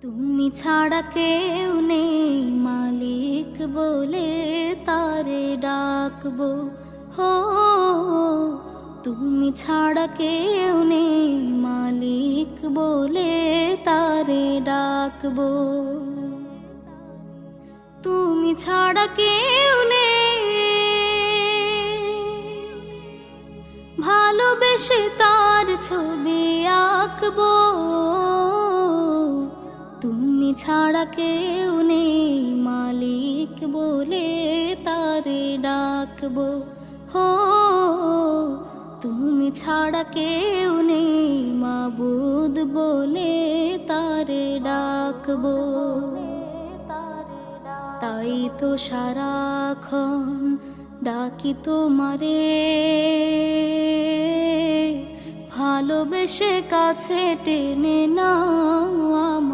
তুমি ছাড়া কেউ নেই মালিক বলে তারে ডাকবো। হো তুমি ছাড়া কেউ নেই মালিক বলে তারে ডাকবো। তুমি ছাড়া কেউ নেই ভালোবেসে তার ছবি আঁকবো। তুমি ছাড়া কেউ নেই মালিক বলে তারে ডাকবো। হো তুমি ছাড়া কেউ নেই মাবুদ বলে তারে ডাকবো। তাই তো সারাক্ষণ ডাকি তোমারে, ভালোবেসে কাছে টেনে নাও।